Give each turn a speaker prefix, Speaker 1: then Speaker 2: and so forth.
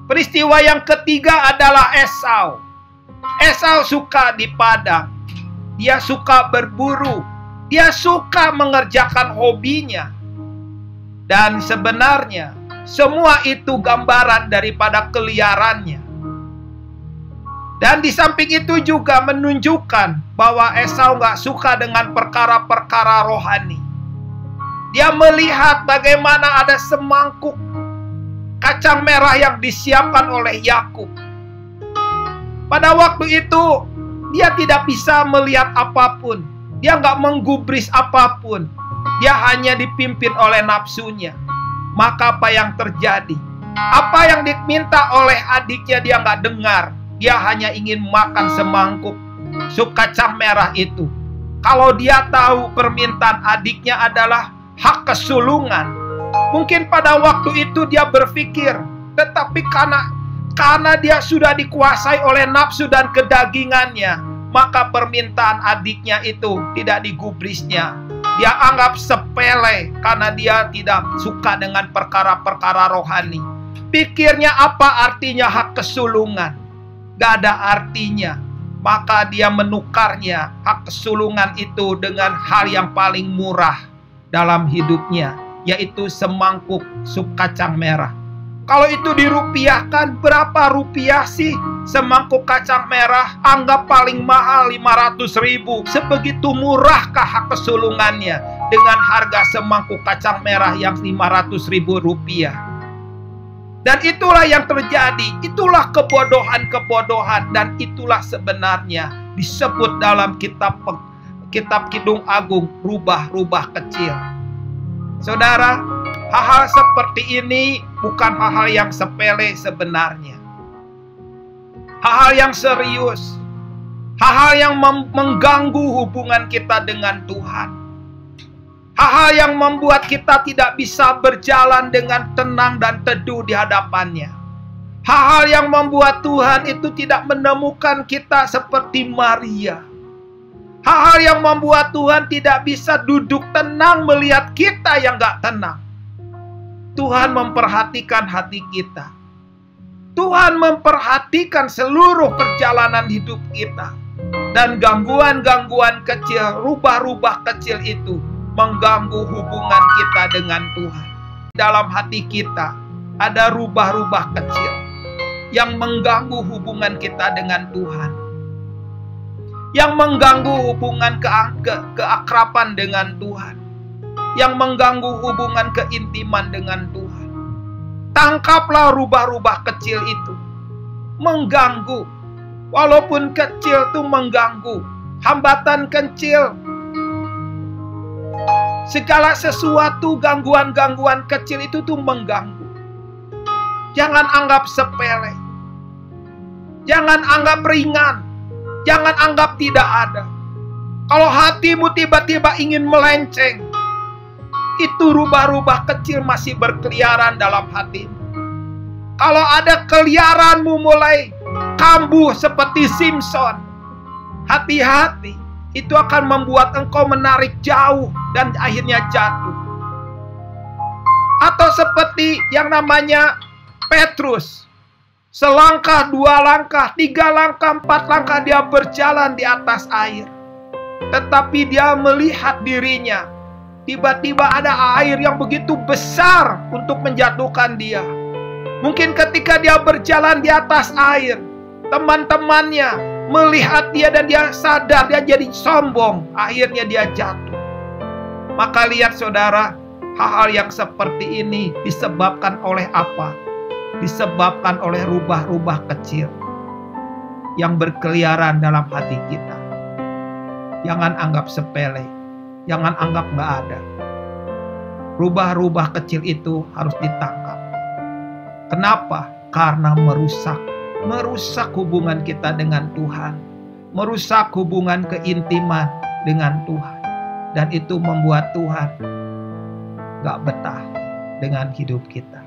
Speaker 1: Peristiwa yang ketiga adalah Esau. Esau suka di padang. Dia suka berburu. Dia suka mengerjakan hobinya. Dan sebenarnya semua itu gambaran daripada keliarannya. Dan di samping itu juga menunjukkan bahwa Esau gak suka dengan perkara-perkara rohani. Dia melihat bagaimana ada semangkuk kacang merah yang disiapkan oleh Yakub. Pada waktu itu dia tidak bisa melihat apapun. Dia gak menggubris apapun. Dia hanya dipimpin oleh nafsunya. Maka apa yang terjadi? Apa yang diminta oleh adiknya dia gak dengar. Dia hanya ingin makan semangkuk sup kacang merah itu. Kalau dia tahu permintaan adiknya adalah hak kesulungan, mungkin pada waktu itu dia berpikir, tetapi karena dia sudah dikuasai oleh nafsu dan kedagingannya, maka permintaan adiknya itu tidak digubrisnya. Dia anggap sepele karena dia tidak suka dengan perkara-perkara rohani. Pikirnya apa artinya hak kesulungan? Gak ada artinya. Maka dia menukarnya hak kesulungan itu dengan hal yang paling murah dalam hidupnya, yaitu semangkuk sup kacang merah. Kalau itu dirupiahkan, berapa rupiah sih semangkuk kacang merah? Anggap paling mahal 500.000. Sebegitu murahkah hak kesulungannya dengan harga semangkuk kacang merah yang 500.000 rupiah? Dan itulah yang terjadi. Itulah kebodohan-kebodohan. Dan itulah sebenarnya disebut dalam kitab Kidung Agung rubah-rubah kecil. Saudara, hal-hal seperti ini bukan hal-hal yang sepele sebenarnya. Hal-hal yang serius. Hal-hal yang mengganggu hubungan kita dengan Tuhan. Hal-hal yang membuat kita tidak bisa berjalan dengan tenang dan teduh di hadapannya. Hal-hal yang membuat Tuhan itu tidak menemukan kita seperti Maria. Hal-hal yang membuat Tuhan tidak bisa duduk tenang melihat kita yang gak tenang. Tuhan memperhatikan hati kita. Tuhan memperhatikan seluruh perjalanan hidup kita. Dan gangguan-gangguan kecil, rubah-rubah kecil itu mengganggu hubungan kita dengan Tuhan. Dalam hati kita ada rubah-rubah kecil yang mengganggu hubungan kita dengan Tuhan, yang mengganggu hubungan keakraban dengan Tuhan, yang mengganggu hubungan keintiman dengan Tuhan. Tangkaplah rubah-rubah kecil itu. Mengganggu. Walaupun kecil itu mengganggu. Hambatan kecil. Segala sesuatu gangguan-gangguan kecil itu tuh mengganggu. Jangan anggap sepele. Jangan anggap ringan. Jangan anggap tidak ada. Kalau hatimu tiba-tiba ingin melenceng, itu rubah-rubah kecil masih berkeliaran dalam hatimu. Kalau ada keliaranmu mulai kambuh seperti Simpson, hati-hati. Itu akan membuat engkau menarik jauh dan akhirnya jatuh. Atau seperti yang namanya Petrus. Selangkah, 2 langkah, 3 langkah, 4 langkah dia berjalan di atas air. Tetapi dia melihat dirinya. Tiba-tiba ada air yang begitu besar untuk menjatuhkan dia. Mungkin ketika dia berjalan di atas air, teman-temannya melihat dia dan dia sadar, dia jadi sombong. Akhirnya dia jatuh. Maka lihat saudara, hal-hal yang seperti ini disebabkan oleh apa? Disebabkan oleh rubah-rubah kecil yang berkeliaran dalam hati kita. Jangan anggap sepele. Jangan anggap gak ada. Rubah-rubah kecil itu harus ditangkap. Kenapa? Karena merusak hubungan kita dengan Tuhan, merusak hubungan keintiman dengan Tuhan, dan itu membuat Tuhan gak betah dengan hidup kita.